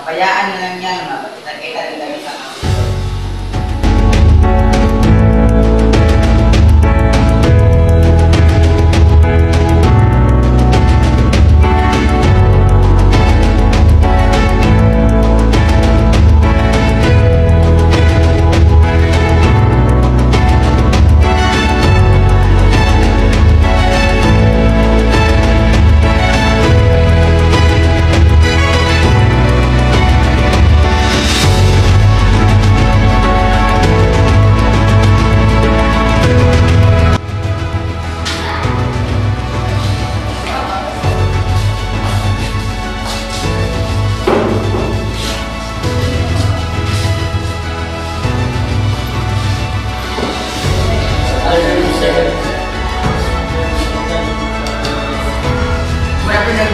Kapayaan na lang yan, kita-kita din kami sa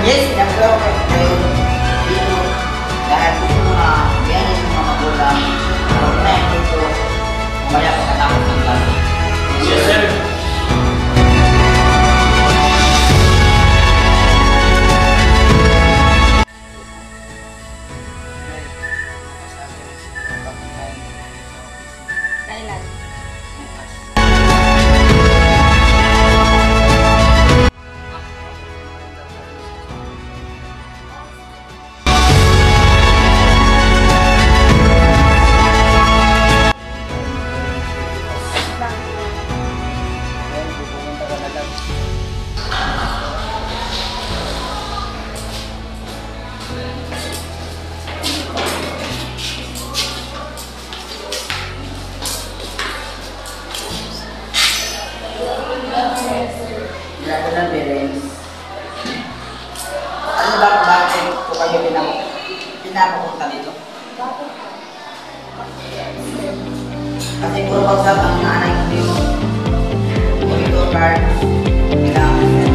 yes, nag-vlog kayo dito dahil gusto mga yan yung mga magulang huwag na yung dito umaya pagkatapos ng klase. Yes, sir. Grabe ng parents. Ano ba kung bakit ko kayo pinapapunta dito? Kasi puro bagsak ang nanay ko dito. Monitor card. Kailangan yan.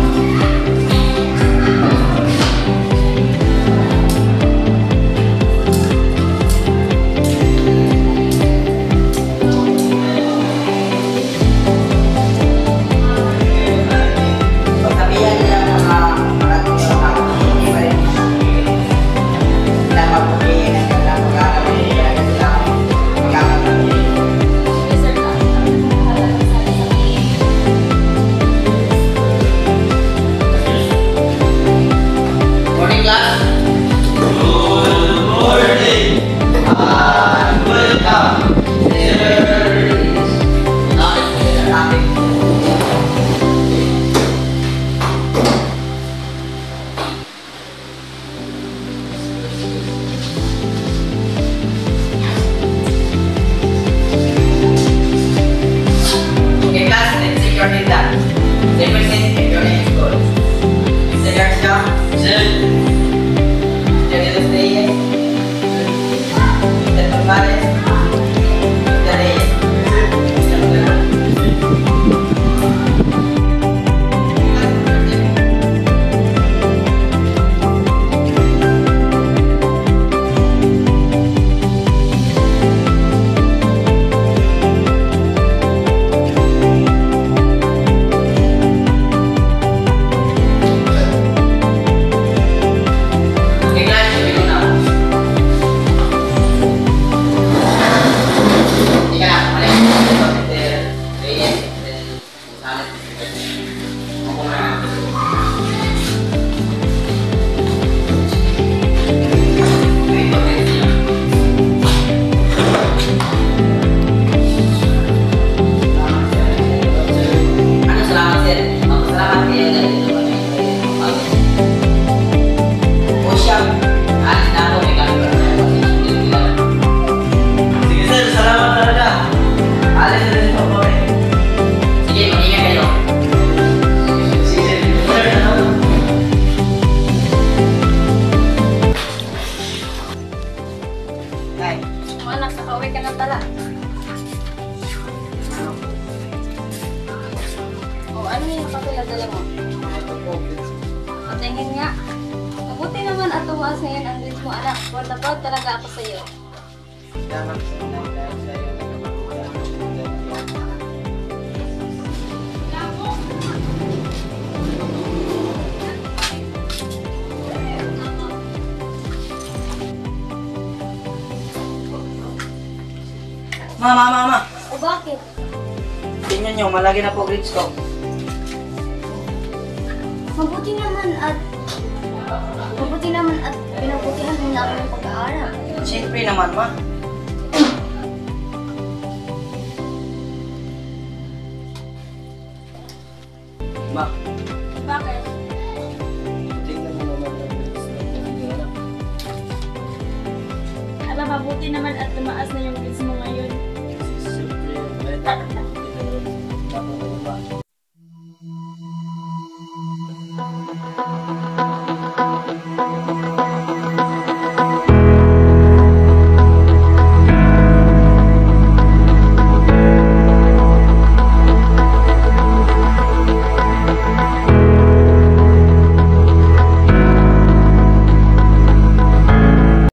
papel na dala mo? Ito po, grades. Patingin nga. Mabuti naman at tumaas ngayon ang grades mo, anak. Proud na proud talaga ako sa iyo. Salamat sa inay dahil sa iyo nagpapagyan ng student. Mama! O bakit? Tingnan nyo, malaki na po grades ko. Mabuti naman at pinabutihan mo namin ang pag-aaral. Siyempre naman, ma. Ma, Bakit? Tingnan mo naman ang grades na ito. Aba, mabuti naman at tumaas na yung grades mo ngayon.